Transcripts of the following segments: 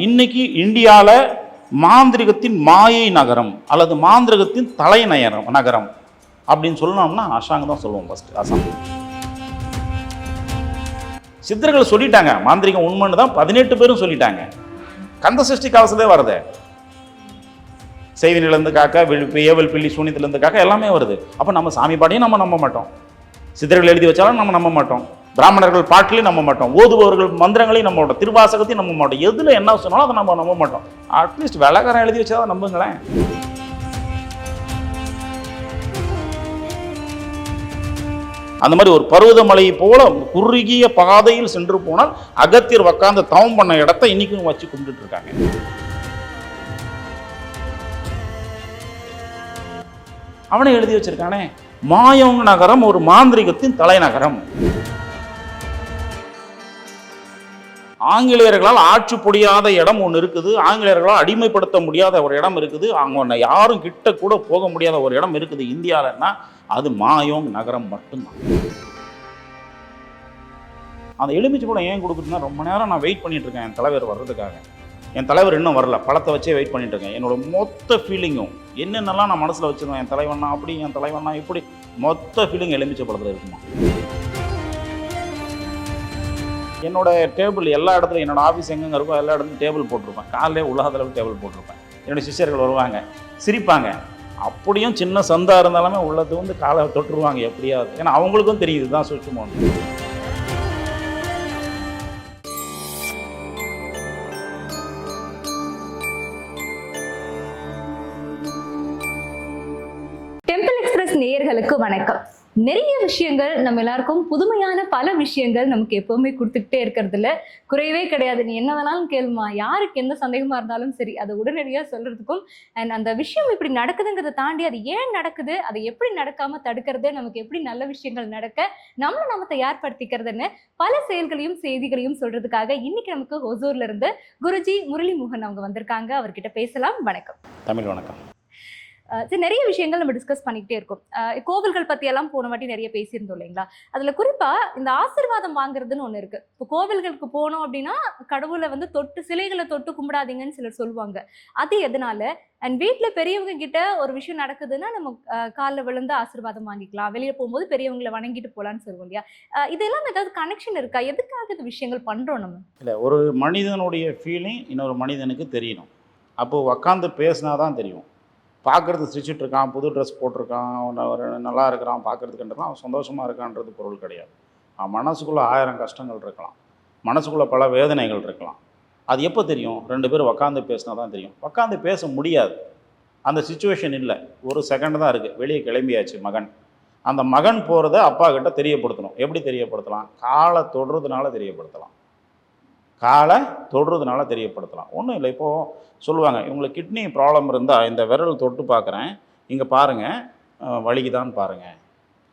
இன்னைக்கு இந்தியாவில் மாந்திரிகத்தின் மாயை நகரம் அல்லது மாந்திரிகத்தின் நகரம் அப்படின்னு சொல்லணும்னா அசாங் தான் சொல்லுவோம். ஃபர்ஸ்ட் அசாம். சித்தர்கள் சொல்லிட்டாங்க மாந்திரிகம் உண்மைன்னு தான் 18 பேரும் சொல்லிட்டாங்க. கந்த சஷ்டி கவசத்தே வருது. செய்தினிலிருந்து காக்க, ஏவல் பில்லி சூனியத்திலிருந்து காக்க எல்லாமே வருது. அப்போ நம்ம சாமி பாட்டையும் நம்ம நம்ப மாட்டோம், சித்தர்கள் எழுதி வச்சாலும் நம்ம நம்ப மாட்டோம், பிராமணர்கள் பாட்டிலையும் நம்ப மாட்டோம், ஓதுபவர்கள் மந்திரங்களையும் நம்ப மாட்டோம், திருவாசகத்தையும் நம்ப மாட்டோம். எதுல என்ன சொன்னாலும் அதை நம்ம நம்ப மாட்டோம். அட்லீஸ்ட் வெள்ளக்காரன் எழுதி வச்சாதான் நம்புங்களேன். அந்த மாதிரி ஒரு பருவதமலையை போல குறுகிய பாதையில் சென்று போனால் அகத்தியர் உட்கார்ந்து தவம் பண்ண இடத்தை இன்னைக்கும் வச்சு கும்பிட்டு இருக்காங்க. அவனை எழுதி வச்சிருக்கானே, மாயோங் நகரம் ஒரு மாந்திரிகத்தின் தலைநகரம். ஆங்கிலேயர்களால் ஆட்சி புரியாத இடம் ஒன்று இருக்குது, ஆங்கிலேயர்களால் அடிமைப்படுத்த முடியாத ஒரு இடம் இருக்குது, அங்கே யாரும் கிட்ட கூட போக முடியாத ஒரு இடம் இருக்குது இந்தியாவில்னா அது மாயோங் நகரம் மட்டும்தான். அந்த எலுமிச்சை பழம் ஏன் கொடுக்குதுன்னா, ரொம்ப நேரம் நான் வெயிட் பண்ணிட்டு இருக்கேன் என் தலைவர் வர்றதுக்காக. என் தலைவர் இன்னும் வரல, பழத்தை வச்சே வெயிட் பண்ணிட்டு இருக்கேன். என்னோட மொத்த ஃபீலிங்கும் என்னென்னலாம் நான் மனசில் வச்சுருவேன், என் தலைவண்ணா அப்படி, என் தலைவண்ணா இப்படி, மொத்த ஃபீலிங் எலுமிச்சை பழத்தில் இருக்குமா. என்னோட டேபிள் எல்லா இடத்துலையும், என்னோட ஆஃபீஸ் எங்கெங்க இருக்கோ எல்லா இடத்துலையும் டேபிள் போட்டிருப்பேன். காலையிலே உள்ளாதளவு டேபிள் போட்டிருப்பேன். என்னோடய சிஷ்யர்கள் வருவாங்க, சிரிப்பாங்க. அப்படியும் சின்ன சந்தா இருந்தாலுமே உள்ளது வந்து காலை தொட்டுருவாங்க எப்படியாவது. ஏன்னா அவங்களுக்கும் தெரியுது தான் சூட்சுமம். டெம்பிள் எக்ஸ்பிரஸ் நேயர்களுக்கு வணக்கம். நிறைய விஷயங்கள் நம்ம எல்லாருக்கும் புதுமையான பல விஷயங்கள் நமக்கு எப்பவுமே கொடுத்துக்கிட்டே இருக்கிறதுல குறைவே கிடையாது. நீ என்ன வேணாலும் கேளுமா, யாருக்கு எந்த சந்தேகமா இருந்தாலும் சரி அதை உடனடியாக சொல்றதுக்கும் அண்ட் அந்த விஷயம் இப்படி நடக்குதுங்கிறத தாண்டி அது ஏன் நடக்குது, அதை எப்படி நடக்காம தடுக்கிறது, நமக்கு எப்படி நல்ல விஷயங்கள் நடக்க நம்ம தயார்படுத்திக்கிறதுன்னு பல செயல்களையும் செய்திகளையும் சொல்றதுக்காக இன்னைக்கு நமக்கு ஹொசூர்ல இருந்து குருஜி முரளி மோகன் அவங்க வந்திருக்காங்க. அவர்கிட்ட பேசலாம். வணக்கம். தமிழ் வணக்கம். நிறைய விஷயங்கள் நம்ம டிஸ்கஸ் பண்ணிக்கிட்டே இருக்கோம். கோவில்கள் பத்தி எல்லாம் போன வாட்டி நிறைய பேசியிருந்தோம் இல்லைங்களா. அதுல குறிப்பா இந்த ஆசீர்வாதம் வாங்குறதுன்னு ஒண்ணு இருக்கு. இப்போ கோவில்களுக்கு போனோம் அப்படின்னா கடவுளை வந்து தொட்டு, சிலைகளை தொட்டு கும்பிடாதீங்கன்னு சிலர் சொல்லுவாங்க. அது எதனால? அண்ட் வீட்டுல பெரியவங்க கிட்ட ஒரு விஷயம் நடக்குதுன்னா நம்ம காலில் விழுந்து ஆசீர்வாதம் வாங்கிக்கலாம், வெளியே போகும்போது பெரியவங்களை வணங்கிட்டு போலான்னு சொல்லுவோம் இல்லையா. இதெல்லாம் ஏதாவது கனெக்ஷன் இருக்கா? எதுக்காக இந்த விஷயங்கள் பண்றோம் நம்ம? இல்லை, ஒரு மனிதனுடைய ஃபீலிங் இன்னொரு மனிதனுக்கு தெரியணும். அப்போ உக்காந்து பேசினாதான் தெரியும். பார்க்குறது சிரிச்சுட்டு இருக்கான், புது ட்ரெஸ் போட்டிருக்கான், நல்லா இருக்கிறான், பார்க்குறதுக்குன்றதான் அவன் சந்தோஷமாக இருக்கான்றது பொருள் கிடையாது. அவன் மனசுக்குள்ளே 1000 கஷ்டங்கள் இருக்கலாம், மனசுக்குள்ளே பல வேதனைகள் இருக்கலாம். அது எப்போ தெரியும்? 2 பேர் உக்காந்து பேசினா தான் தெரியும். உக்காந்து பேச முடியாது, அந்த சிச்சுவேஷன் இல்லை. ஒரு செகண்ட் தான் இருக்குது. வெளியே கிளம்பியாச்சு மகன். அந்த மகன் போகிறத அப்பா கிட்ட தெரியப்படுத்தணும். எப்படி தெரியப்படுத்தலாம்? காலை தொடுறதுனால தெரியப்படுத்தலாம். ஒன்றும் இல்லை. இப்போது சொல்லுவாங்க, இவங்களுக்கு கிட்னி ப்ராப்ளம் இருந்தால் இந்த விரல் தொட்டு பார்க்குறேன், இங்கே பாருங்கள் வலிக்குதான்னு பாருங்கள்,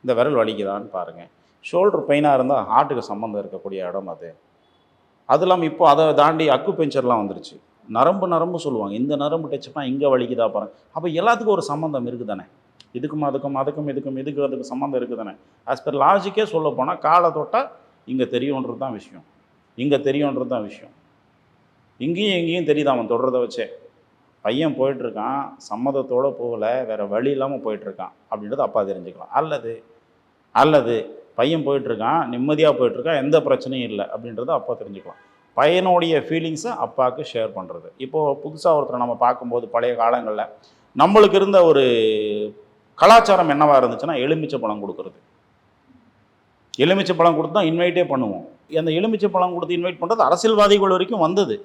இந்த விரல் வலிக்குதான்னு பாருங்கள். ஷோல்டர் பெயினாக இருந்தால் ஹார்ட்டுக்கு சம்மந்தம் இருக்கக்கூடிய இடம் அது. அது இல்லாமல் இப்போ அதை தாண்டி அக்குபஞ்சர்லாம் வந்துருச்சு. நரம்பு சொல்லுவாங்க, இந்த நரம்பு டச் பண்ணால் இங்கே வலிக்குதா பாருங்கள். அப்போ எல்லாத்துக்கும் ஒரு சம்மந்தம் இருக்குது தானே. இதுக்கு சம்மந்தம் இருக்குது தானே. ஆஸ் பர் லாஜிக்கே சொல்ல போனால் காலை தொட்டால் இங்கே தெரியுன்றது தான் விஷயம். இங்கேயும் எங்கேயும் தெரியுது அவன் தொடுறதை வச்சே. பையன் போயிட்டுருக்கான், சம்மதத்தோடு போகலை, வேறு வழி இல்லாமல் போயிட்டுருக்கான் அப்படின்றது அப்பா தெரிஞ்சுக்கலாம். அல்லது பையன் போயிட்டுருக்கான், நிம்மதியாக போயிட்டுருக்கான், எந்த பிரச்சனையும் இல்லை அப்படின்றத அப்பா தெரிஞ்சுக்கலாம். பையனுடைய ஃபீலிங்ஸை அப்பாவுக்கு ஷேர் பண்ணுறது. இப்போது புதுசாக ஒருத்தரை நம்ம பார்க்கும்போது பழைய காலங்களில் நம்மளுக்கு இருந்த ஒரு கலாச்சாரம் என்னவாக இருந்துச்சுன்னா, எலுமிச்சை பழம் கொடுக்குறது. எலுமிச்சை பழம் கொடுத்து தான் இன்வைட்டே பண்ணுவோம். அந்த எலுமிச்சை பழம் கொடுத்து இன்வைட் பண்ணுறது அரசியல்வாதிகள் வரைக்கும் வந்தது,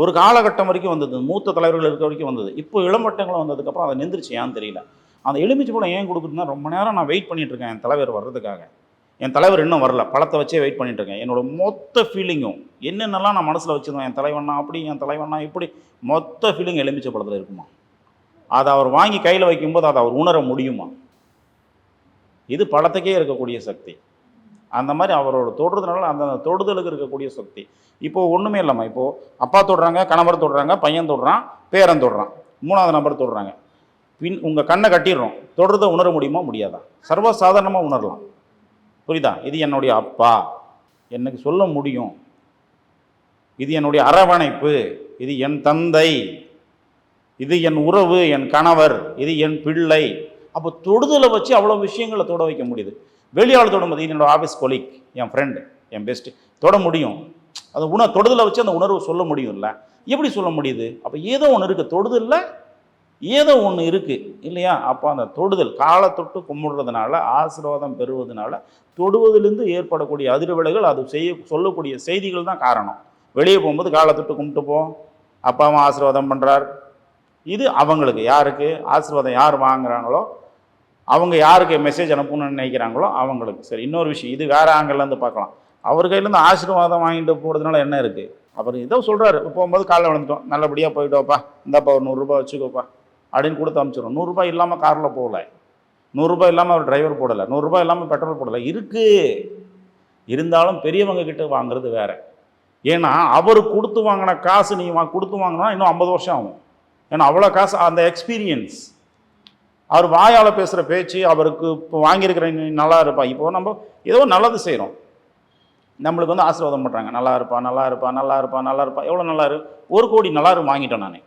ஒரு காலகட்டம் வரைக்கும் வந்தது, மூத்த தலைவர்கள் இருக்க வரைக்கும் வந்தது. இப்போ இளமட்டங்களும் வந்ததுக்கப்புறம் அதை நின்றுச்சு, ஏன்னு தெரியல. அந்த எலுமிச்சை பழம் ஏன் கொடுக்குதுன்னா, ரொம்ப நேரம் நான் வெயிட் பண்ணிட்டு இருக்கேன் என் தலைவர் வர்றதுக்காக. என் தலைவர் இன்னும் வரல, பழத்தை வச்சே வெயிட் பண்ணிட்டு இருக்கேன். என்னோட மொத்த ஃபீலிங்கும் என்னென்னலாம் நான் மனசில் வச்சுருவேன், என் தலைவண்ணா அப்படி, என் தலைவண்ணா இப்படி, மொத்த ஃபீலிங் எலுமிச்சை பழத்தில் இருக்குமா. அதை அவர் வாங்கி கையில் வைக்கும்போது அதை அவர் உணர முடியுமா? இது பழத்துக்கே இருக்கக்கூடிய சக்தி. அந்த மாதிரி அவரோட தொடுறதுனால அந்த தொடுதலுக்கு இருக்கக்கூடிய சக்தி. இப்போது ஒன்றுமே இல்லாமல், இப்போது அப்பா தொடுறாங்க, கணவர் தொடுறாங்க, பையன் தொடுறான், பேரன் தொடுறான், 3வது நபர் தொடுறாங்க. உங்கள் கண்ணை கட்டிடுறோம், தொடுறதை உணர முடியுமா? முடியாதா? சர்வசாதாரணமாக உணரலாம். புரியுதா? இது என்னுடைய அப்பா, எனக்கு சொல்ல முடியும். இது என்னுடைய அரவணைப்பு, இது என் தந்தை, இது என் உறவு, என் கணவர், இது என் பிள்ளை. அப்போ தொடுதலை வச்சு அவ்வளோ விஷயங்களை தொட வைக்க முடியுது. வெளியாள் தொடும்போது இது என்னோட ஆஃபீஸ் கொலீக், என் ஃப்ரெண்டு, என் பெஸ்ட்டு, தொட முடியும். அது தொடுதலை வச்சு அந்த உணர்வு சொல்ல முடியும்ல. எப்படி சொல்ல முடியுது? அப்போ ஏதோ ஒன்று இருக்குது, தொடுதலில் ஏதோ ஒன்று இருக்குது இல்லையா? அப்போ அந்த தொடுதல் காலை தொட்டு கும்பிடுறதுனால, ஆசீர்வாதம் பெறுவதனால, தொடுவதிலிருந்து ஏற்படக்கூடிய அதிர்வலைகள், அது சொல்லக்கூடிய செய்திகள் தான் காரணம். வெளியே போகும்போது காலை தொட்டு கும்பிட்டு போ, அப்பாவும் ஆசீர்வாதம் பண்ணுறார். இது அவங்களுக்கு யாருக்கு ஆசீர்வாதம் யார் வாங்குறாங்களோ, அவங்க யாருக்கு மெசேஜ் அனுப்பணும்னு நினைக்கிறாங்களோ அவங்களுக்கு. சரி, இன்னொரு விஷயம், இது வேறு ஆங்கிலேருந்து பார்க்கலாம். அவர் கையிலேருந்து ஆசீர்வாதம் வாங்கிட்டு போகிறதுனால என்ன இருக்குது? அவர் ஏதோ சொல்கிறாரு, போகும்போது காலைல விழுந்துட்டோம், நல்லபடியாக போயிட்டோப்பா, இந்தாப்பா ஒரு 100 ரூபா வச்சுக்கோப்பா அப்படின்னு கொடுத்து அனுப்பிச்சிடும். 100 ரூபாய் இல்லாமல் காரில் போகல, 100 ரூபாய் இல்லாமல் அவர் டிரைவர் போடலை, 100 ரூபாய் இல்லாமல் பெட்ரோல் போடலை. இருக்குது, இருந்தாலும் பெரியவங்க கிட்ட வாங்குறது வேறு. ஏன்னா அவர் கொடுத்து வாங்கின காசு நீ கொடுத்து வாங்கினா இன்னும் 50 வருஷம் ஆகும். ஏன்னா அவ்வளோ காசு, அந்த எக்ஸ்பீரியன்ஸ், அவர் வாயால் பேசுகிற பேச்சு, அவருக்கு இப்போ வாங்கியிருக்கிற நல்லா இருப்பா. இப்போ நம்ம ஏதோ நல்லது செய்கிறோம், நம்மளுக்கு வந்து ஆசீர்வாதம் பண்ணுறாங்க, நல்லா இருப்பா நல்லா இருப்பா நல்லா இருப்பா நல்லா இருப்பா. எவ்வளோ நல்லாரு? 1 கோடி நல்லாரு வாங்கிட்டேன் நான்.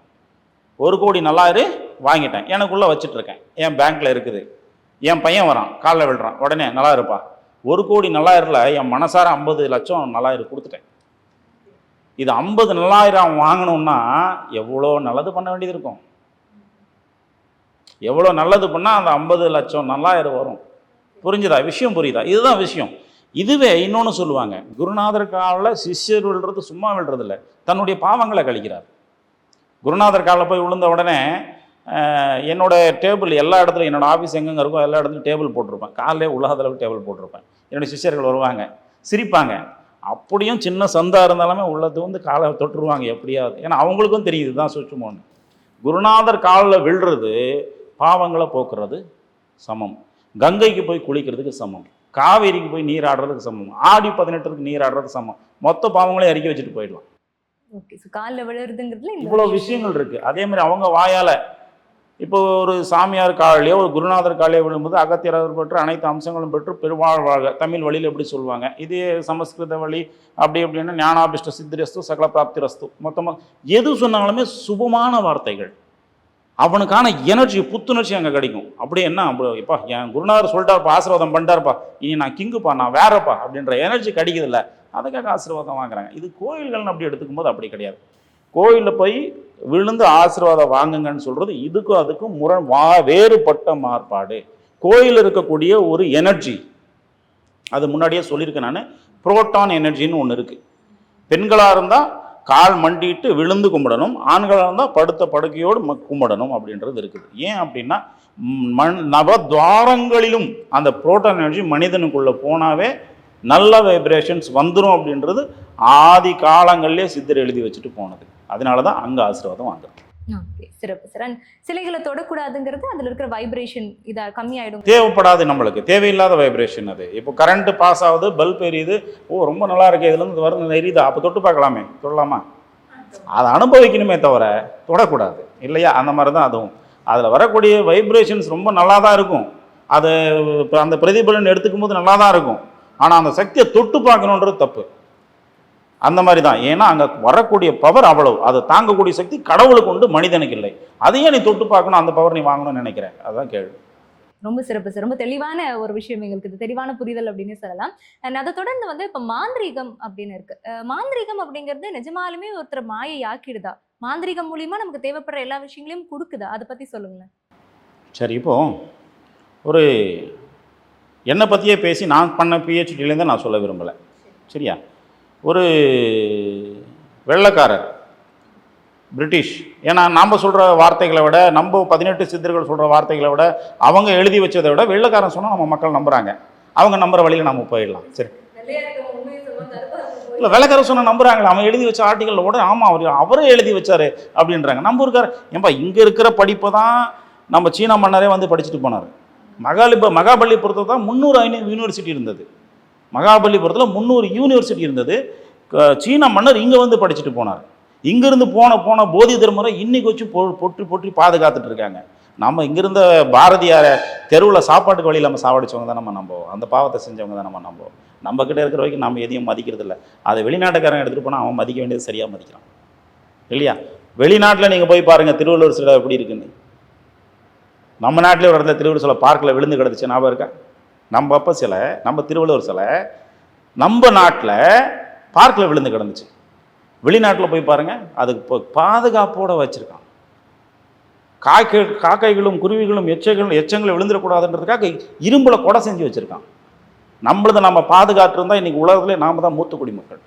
1 கோடி நல்லாரு வாங்கிட்டேன், எனக்குள்ளே வச்சுட்ருக்கேன், என் பேங்க்கில் இருக்குது. என் பையன் வரான், காலில் விழுறான், உடனே நல்லா இருப்பா. 1 கோடி நல்லாயிரில் என் மனசார 50 லட்சம் நல்லாயிரு கொடுத்துட்டேன். இது 50 நல்லாயிரம் வாங்கணும்னா எவ்வளோ நல்லது பண்ண வேண்டியது இருக்கும். எவ்வளோ நல்லது பண்ணால் அந்த 50 லட்சம் நல்லாயிரம் வரும். புரிஞ்சுதா? விஷயம் புரியுதா? இதுதான் விஷயம். இதுவே இன்னொன்று சொல்லுவாங்க, குருநாதர் காலில் சிஷ்யர் விழுறது சும்மா விழுறதில்ல, தன்னுடைய பாவங்களை கழிக்கிறார். குருநாதர் காலில் போய் விழுந்த உடனே என்னோட டேபிள் எல்லா இடத்துலையும், என்னோடய ஆஃபீஸ் எங்கெங்கே இருக்கோ எல்லா இடத்துலையும் டேபிள் போட்டிருப்பேன். காலையில் உலகத் அளவுக்கு டேபிள் போட்டிருப்பேன். என்னுடைய சிஷ்யர்கள் வருவாங்க, சிரிப்பாங்க. அப்படியும் சின்ன சந்தாக இருந்தாலுமே உள்ளது வந்து காலை தொட்டுருவாங்க எப்படியாவது. ஏன்னா அவங்களுக்கும் தெரியுது தான் சுற்றுமோன்னு. குருநாதர் காலில் விழுறது பாவங்களை போக்குறது சமம், கங்கைக்கு போய் குளிக்கிறதுக்கு சமம், காவேரிக்கு போய் நீராடுறதுக்கு சமம், ஆடி 18க்கு நீராடுறதுக்கு சமம். மொத்த பாவங்களே அறிக்கை வச்சுட்டு போயிடலாம். ஓகே, ஸோ காலில் விழுறதுங்கிறதுல இவ்வளோ விஷயங்கள் இருக்குது. அதே மாதிரி அவங்க வாயால் இப்போ ஒரு சாமியார் காலையோ ஒரு குருநாதர் காலையோ விழும்போது அகத்தியர் பெற்று அனைத்து அம்சங்களும் பெற்று பெருவாழ்வாக தமிழ் வழியில் எப்படி சொல்லுவாங்க. இதே சமஸ்கிருத வழி அப்படி அப்படின்னா ஞானாபிஷ்ட சித்திரஸ்து சகல பிராப்திரஸ்து, மொத்தமாக எது சொன்னாலுமே சுபமான வார்த்தைகள். அவனுக்கான எனர்ஜி, புத்துணர்ச்சி அங்கே கிடைக்கும். அப்படி என்ன இப்போ என் குருநாதர் சொல்லிட்டார்ப்பா, ஆசீர்வாதம் பண்ணிட்டார்ப்பா, இனி நான் கிங்குப்பா, நான் வேறப்பா அப்படின்ற எனர்ஜி கிடைக்குதில்ல, அதுக்காக ஆசீர்வாதம் வாங்குறாங்க. இது கோயில்கள்னு அப்படி எடுத்துக்கும் போது அப்படி கிடையாது. கோயிலில் போய் விழுந்து ஆசீர்வாதம் வாங்குங்கன்னு சொல்கிறது இதுக்கும் அதுக்கும் வேறுபட்ட மாறுபாடு. கோயில் இருக்கக்கூடிய ஒரு எனர்ஜி, அது முன்னாடியே சொல்லியிருக்கேன் நான், புரோட்டான் எனர்ஜின்னு ஒன்று இருக்குது. பெண்களாக இருந்தால் கால் மண்டிட்டு விழுந்து கும்பிடணும், ஆண்களாக இருந்தால் படுத்த படுக்கையோடு கும்பிடணும் அப்படின்றது இருக்குது. ஏன் அப்படின்னா நவத்வாரங்களிலும் அந்த புரோட்டான் எனர்ஜி மனிதனுக்குள்ளே போனாவே நல்ல வைப்ரேஷன்ஸ் வந்துடும் அப்படின்றது ஆதி காலங்கள்லேயே சித்தர் எழுதி வச்சுட்டு போனது. அதனால தான் அங்கே ஆசீர்வாதம் வாங்குறது. ஓகே, சிறப்பு சார். சிலைகளை தொடக்கூடாதுங்கிறது அதில் இருக்கிற வைப்ரேஷன் இதாக கம்மியாயிடும், தேவைப்படாது, நம்மளுக்கு தேவையில்லாத வைப்ரேஷன் அது. இப்போ கரண்ட் பாஸ் ஆகுது, பல்ப் எரியுது, ஓ ரொம்ப நல்லா இருக்கு, இதுலேருந்து வருது எரியுதா, அப்போ தொட்டு பார்க்கலாமே, தொடலாமா? அதை அனுபவிக்கணுமே தவிர தொடக்கூடாது இல்லையா? அந்த மாதிரி தான் அதுவும். அதில் வரக்கூடிய வைப்ரேஷன்ஸ் ரொம்ப நல்லா தான் இருக்கும், அது அந்த பிரதிபலன் எடுத்துக்கும் போது நல்லா தான் இருக்கும். ஆனால் அந்த சக்தியை தொட்டு பார்க்கணுன்றது தப்பு. அந்த மாதிரி தான். ஏன்னா அங்கே வரக்கூடிய பவர் அவ்வளவு, அதை தாங்கக்கூடிய சக்தி கடவுளுக்கு உண்டு, மனிதனுக்கு இல்லை. அதையே நீ தொட்டு பார்க்கணும், அந்த பவர் நீ வாங்கணும்னு நினைக்கிறேன். அதுதான் கேள்வி. ரொம்ப சிறப்பு சார், ரொம்ப தெளிவான ஒரு விஷயம், எங்களுக்கு இது தெளிவான புரிதல் அப்படின்னு சொல்லலாம். அதை தொடர்ந்து வந்து இப்போ மாந்திரீகம் அப்படின்னு இருக்கு. மாந்திரீகம் அப்படிங்கிறது நிஜமாலுமே ஒருத்தர் மாயை ஆக்கிடுதா? மாந்திரீகம் மூலியமா நமக்கு தேவைப்படுற எல்லா விஷயங்களையும் கொடுக்குதா? அதை பற்றி சொல்லுங்களேன். சரி, இப்போ ஒரு என்னை பற்றியே பேசி நான் பண்ண பிஹெச்டிலேருந்து நான் சொல்ல விரும்பலை, சரியா? ஒரு வெள்ளைக்காரர், பிரிட்டிஷ், ஏன்னா நாம் சொல்கிற வார்த்தைகளை விட, நம்ம 18 சித்தர்கள் சொல்கிற வார்த்தைகளை விட, அவங்க எழுதி வச்சதை விட வெள்ளைக்காரன் சொன்னால் நம்ம மக்கள் நம்புகிறாங்க. அவங்க நம்புகிற வழியில் நம்ம போயிடலாம். சரி, இல்லை வெள்ளைக்காரன் சொன்னால் நம்புகிறாங்களே, அவன் எழுதி வச்ச ஆர்டிக்கலில் கூட ஆமாம் அவரே எழுதி வச்சார் அப்படின்றாங்க. நம்ம இருக்கார் ஏன்பா, இங்கே இருக்கிற படிப்பை தான் நம்ம சீனா மன்னரே வந்து படிச்சுட்டு போனார். மகாபலிபுரத்தில் தான் 300 யூனிவர்சிட்டி இருந்தது. மகாபலிபுரத்தில் 300 யூனிவர்சிட்டி இருந்தது. சீன மன்னர் இங்கே வந்து படிச்சுட்டு போனார். இங்கேருந்து போன போதி தர்மரை இன்னைக்கு வச்சு பொற்றி பாதுகாத்துட்டு இருக்காங்க. நம்ம இங்கிருந்த பாரதியாரை தெருவில் சாப்பாட்டுக்கு வழியில் நம்ம சாவடிச்சவங்க தான் நம்ம நம்புவோம், அந்த பாவத்தை செஞ்சவங்க தான் நம்ம நம்புவோம். நம்மக்கிட்ட இருக்கிற வரைக்கும் நம்ம எதையும் மதிக்கிறது இல்லை. அதை வெளிநாட்டுக்காரன் எடுத்துகிட்டு போனால் அவன் மதிக்க வேண்டியது சரியாக மதிக்கிறான் இல்லையா? வெளிநாட்டில் நீங்கள் போய் பாருங்கள் திருவள்ளுவர் சிலை எப்படி இருக்குன்னு. நம்ம நாட்டிலே ஒரு இடத்துல திருவள்ளுவர் சிலை பார்க்கில் விழுந்து கிடந்துச்சு, ஞாபகம் இருக்கா? நம்ம அப்போ சிலை, நம்ம திருவள்ளுவர் சிலை நம்ம நாட்டில் பார்க்கில் விழுந்து கிடந்துச்சு. வெளிநாட்டில் போய் பாருங்கள், அதுக்கு இப்போ பாதுகாப்போடு வச்சுருக்கான். காக்கைகளும் குருவிகளும் எச்சங்களும் விழுந்துடக்கூடாதுன்றதுக்காக இரும்பில் கொடை செஞ்சு வச்சுருக்கான். நம்மளதை நம்ம பாதுகாத்துருந்தால் இன்றைக்கி உலகத்துலேயே நாம் தான் மூத்த குடிமக்கள்,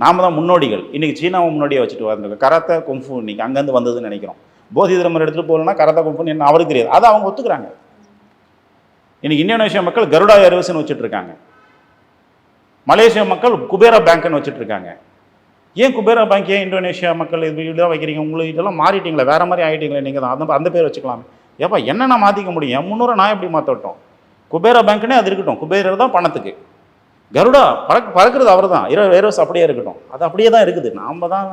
நாம் தான் முன்னோடிகள். இன்றைக்கி சீனாவை முன்னோடியாக வச்சுட்டு வந்திருக்கோம். கராத்தே கும்ஃபு இன்றைக்கி அங்கேருந்து வந்ததுன்னு நினைக்கிறோம். போதி தர்மர் எடுத்துகிட்டு போகலன்னா கராத்தே கும்ஃபுன்னு என்ன அவருக்கு தெரியாது, அதை அவங்க ஒத்துக்கிறாங்க. இன்றைக்கி இந்தோனேஷியா மக்கள் கருடா ஏர்வேஸ்ன்னு வச்சுட்ருக்காங்க. மலேசியா மக்கள் குபேரா பேங்க்னு வச்சுட்ருக்காங்க. ஏன் குபேரா பேங்க், ஏன் இந்தோனேஷியா மக்கள் இதெல்லாம் வைக்கிறீங்க? உங்களுக்கு இதெல்லாம் மாறிட்டீங்களா, வேறு மாதிரி ஆகிட்டீங்களே நீங்கள் தான், அந்த பேர் வச்சுக்கலாம். ஏப்பா என்னென்ன மாற்றிக்க முடியும்? என் முன்னூரை நான் எப்படி மாற்றட்டும்? குபேரா பேங்க்னே அது இருக்கட்டும், குபேரர் தான் பணத்துக்கு. கருடா பறக்கிறது அவர் தான், ஏர்வேஸ் அப்படியே இருக்கட்டும், அது அப்படியே தான் இருக்குது. நாம் தான்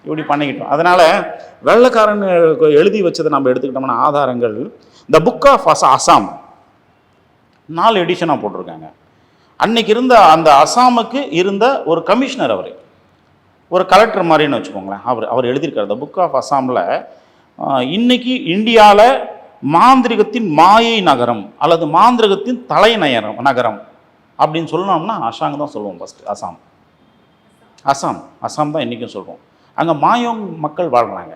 இப்படி பண்ணிக்கிட்டோம். அதனால் வெள்ளைக்காரன் எழுதி வச்சதை நம்ம எடுத்துக்கிட்டோம்னா ஆதாரங்கள், த புக் ஆஃப் அசாம் 4 எடிஷனாக போட்டிருக்காங்க. அன்னைக்கு இருந்த அந்த அசாமுக்கு இருந்த ஒரு கமிஷனர், அவர் ஒரு கலெக்டர் மாதிரின்னு வச்சுக்கோங்களேன், அவர் எழுதியிருக்கார். த புக் ஆஃப் அசாமில் இன்னைக்கு இந்தியாவில் மாந்திரிகத்தின் மாயை நகரம் அல்லது மாந்திரிகத்தின் நகரம் அப்படின்னு சொல்லணும்னா அசாங் தான் சொல்லுவோம். ஃபஸ்ட்டு அசாம் தான் இன்றைக்கும் சொல்கிறோம். அங்கே மாயோங் மக்கள் வாழ்கிறாங்க.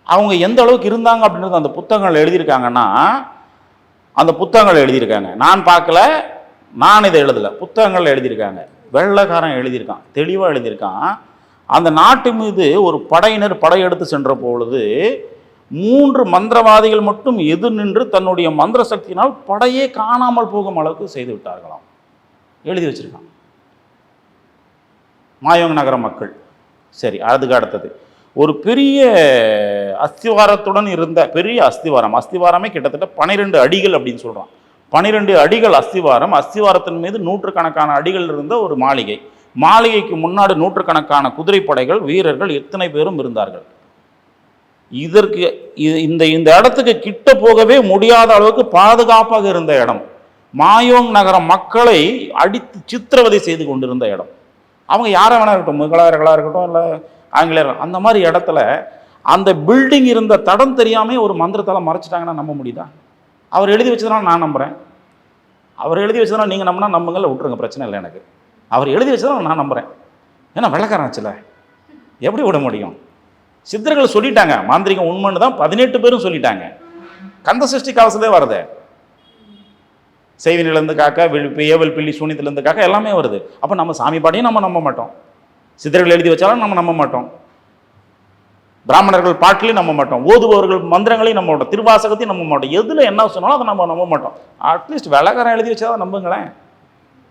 அவங்க எந்த அளவுக்கு இருந்தாங்க அப்படின்றது அந்த புத்தகங்கள் எழுதியிருக்காங்கன்னா, அந்த புத்தகங்கள் எழுதியிருக்காங்க. நான் பார்க்கல, நான் இதை எழுதலை, புத்தகங்கள் எழுதியிருக்காங்க. வெள்ளைக்காரன் எழுதியிருக்கான், தெளிவாக எழுதியிருக்கான். அந்த நாட்டு மீது ஒரு படையினர் படையெடுத்து சென்ற பொழுது 3 மந்திரவாதிகள் மட்டும் எதிர் நின்று தன்னுடைய மந்திர சக்தியினால் படையே காணாமல் போகும் அளவுக்கு செய்து விட்டார்களாம். எழுதி வச்சிருக்கான் மாயோங் நகர மக்கள். சரி, அதுக்கு அடுத்தது ஒரு பெரிய அஸ்திவாரத்துடன் இருந்த பெரிய அஸ்திவாரமே கிட்டத்தட்ட 12 அடிகள் அப்படின்னு சொல்கிறான். 12 அடிகள் அஸ்திவாரத்தின் மீது நூற்றுக்கணக்கான அடிகள் இருந்த ஒரு மாளிகைக்கு முன்னாடி நூற்றுக்கணக்கான குதிரைப்படைகள், வீரர்கள் எத்தனை பேரும் இருந்தார்கள். இதற்கு இந்த இடத்துக்கு கிட்ட போகவே முடியாத அளவுக்கு பாதுகாப்பாக இருந்த இடம். மாயோங் நகர மக்களை அடித்து சித்திரவதை செய்து கொண்டிருந்த இடம். அவங்க யாரை வேணா இருக்கட்டும், முகலாயர்களாக இருக்கட்டும், இல்லை ஆங்கிலேயர்கள், அந்த மாதிரி இடத்துல அந்த பில்டிங் இருந்த தடம் தெரியாமல் ஒரு மந்திரத்தால் மறைச்சிட்டாங்கன்னா நம்ப முடியுதா? அவர் எழுதி வச்சதுனால நான் நம்புகிறேன். அவர் எழுதி வச்சதுனால நீங்கள் நம்பினா நம்புங்கள, விட்டுருங்க, பிரச்சனை இல்லை எனக்கு. அவர் எழுதி வச்சதுனால நான் நம்புகிறேன். ஏன்னா வெள்ளைக்காரன்ச்சுல எப்படி விட முடியும்? சித்தர்கள் சொல்லிட்டாங்க, மாந்திரிகம் உண்மைன்னு தான் 18 பேரும் சொல்லிட்டாங்க. கந்த சஷ்டி கவசத்தே வருது, செய்வினிலேருந்து காக்க, ஏவல் பில்லி சூனியத்திலேருந்து காக்க எல்லாமே வருது. அப்போ நம்ம சாமி பாடியும் நம்ம நம்ப மாட்டோம், சித்தர்கள் எழுதி வச்சாலும் நம்ம நம்ப மாட்டோம், பிராமணர்கள் பாட்டிலையும் நம்ப மாட்டோம், ஓதுபவர்கள் மந்திரங்களையும் நம்ப மாட்டோம், திருவாசகத்தையும் நம்ப மாட்டோம். எதில் என்ன சொன்னாலும் அதை நம்ம நம்ப மாட்டோம். அட்லீஸ்ட் வெள்ளைக்காரன் எழுதி வச்சாதான் நம்புங்களேன்.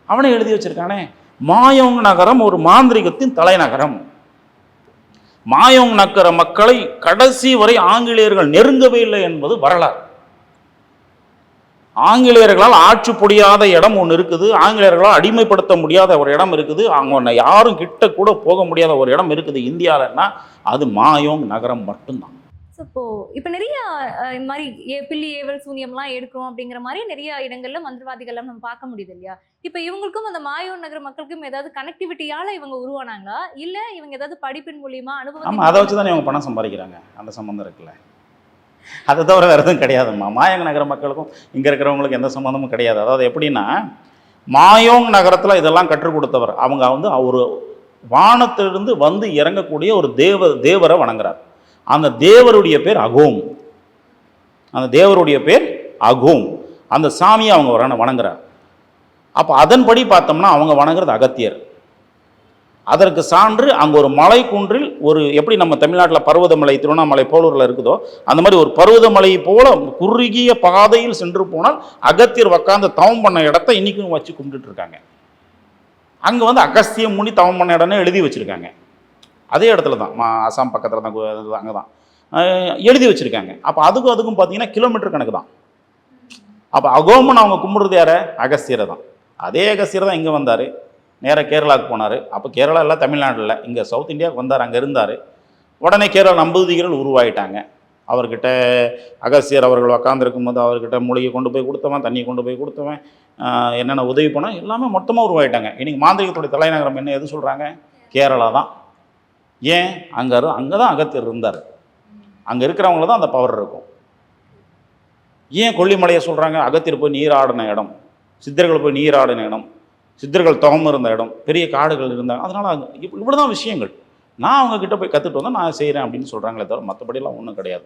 அவனே எழுதி வச்சிருக்கானே. மாயோங் நகரம் ஒரு மாந்திரிகத்தின் தலைநகரம். மாயோங் நகர மக்களை கடைசி வரை ஆங்கிலேயர்கள் நெருங்கவே இல்லை என்பது வரலாறு. ஆங்கிலேயர்களால் ஆட்சி புரியாத இடம் ஒன்று இருக்குது, ஆங்கிலேயர்களால் அடிமைப்படுத்த முடியாத ஒரு இடம் இருக்குது, அவங்க யாரும் கிட்ட கூட போக முடியாத ஒரு இடம் இருக்குது இந்தியாவில்னா அது மாயோங் நகரம் மட்டும்தான். இப்போ நிறைய இந்த மாதிரி பில்லி ஏவல் சூனியம்லாம் எடுக்கும் அப்படிங்கிற மாதிரி நிறைய இடங்கள்ல மந்திரவாதிகள்லாம் நம்ம பார்க்க முடியுது இல்லையா? இப்போ இவங்களுக்கும் அந்த மாயோங் நகர மக்களுக்கும் ஏதாவது கனெக்டிவிட்டியால இவங்க உருவானாங்களா, இல்ல இவங்க ஏதாவது படிப்பின் மூலியமா அனுபவம்? அதை வச்சு தான் இவங்க பணம் சம்பாதிக்கிறாங்க. அந்த சம்பந்தம் இருக்குல்ல, அதை தவிர வேறு எதுவும் கிடையாதும்மா. மாயோங் நகர மக்களுக்கும் இங்கே இருக்கிறவங்களுக்கு எந்த சம்மந்தமும் கிடையாது. அதாவது எப்படின்னா, மாயோங் நகரத்தில் இதெல்லாம் கற்றுக் கொடுத்தவர் அவங்க ஒரு வானத்திலிருந்து வந்து இறங்கக்கூடிய ஒரு தேவரை வணங்குறார். அந்த தேவருடைய பேர் அகோம். அந்த சாமியை அவங்க வணங்குறார். அப்போ அதன்படி பார்த்தோம்னா அவங்க வணங்குறது அகத்தியர். அதற்கு சான்று அங்கே ஒரு மலை குன்றில் ஒரு, எப்படி நம்ம தமிழ்நாட்டில் பர்வதமலை திருவண்ணாமலை போலூரில் இருக்குதோ அந்த மாதிரி ஒரு பர்வதமலை போல குறுகிய பாதையில் சென்று போனால் அகத்தியர் உட்காந்து தவம் பண்ண இடத்த இன்றைக்கும் வச்சு கும்பிட்டுட்டு இருக்காங்க. அங்கே வந்து அகஸ்திய முனி தவம் பண்ண இடம்னு எழுதி வச்சுருக்காங்க. அதே இடத்துல தான், அசாம் பக்கத்தில் தான், அங்கே தான் எழுதி வச்சுருக்காங்க. அப்போ அதுக்கும் பார்த்தீங்கன்னா கிலோமீட்டர் கணக்கு தான். அப்போ அகோமன் அவங்க கும்பிடுறது யாரை? அகஸ்தியரை தான். அதே அகஸ்தியர் தான் இங்கே வந்தார், நேராக கேரளாவுக்கு போனார். அப்போ கேரளா இல்லை, தமிழ்நாட்டில் இங்கே சவுத் இந்தியாவுக்கு வந்தார், அங்கே இருந்தார். உடனே கேரளா நம்பூதிரிகள் உருவாயிட்டாங்க. அவர்கிட்ட அகஸ்தியர் அவர்கள் உக்காந்துருக்கும் போது அவர்கிட்ட மூலிகை கொண்டு போய் கொடுத்தவன், தண்ணியை கொண்டு போய் கொடுத்தவன், என்னென்ன உதவி பண்ணால் எல்லாமே மொத்தமாக உருவாயிட்டாங்க. இன்றைக்கி மாந்திரிகத்துடைய தலைநகரம் என்ன எது சொல்கிறாங்க? கேரளா தான். ஏன்? அங்கே தான் அகத்தியர் இருந்தார். அங்கே இருக்கிறவங்கள தான் அந்த பவர் இருக்கும். ஏன் கொல்லிமலையை சொல்கிறாங்க? அகத்தியர் போய் நீராடின இடம், சித்தர்கள் போய் நீராடின இடம், சித்தர்கள் தவம் இருந்த இடம், பெரிய காடுகள் இருந்தாங்க. அதனால் இவ்வளோ தான் விஷயங்கள். நான் அவங்கக்கிட்ட போய் கற்றுட்டு வந்தால் நான் செய்கிறேன் அப்படின்னு சொல்கிறாங்களே தவிர மற்றபடியெல்லாம் ஒன்றும் கிடையாது.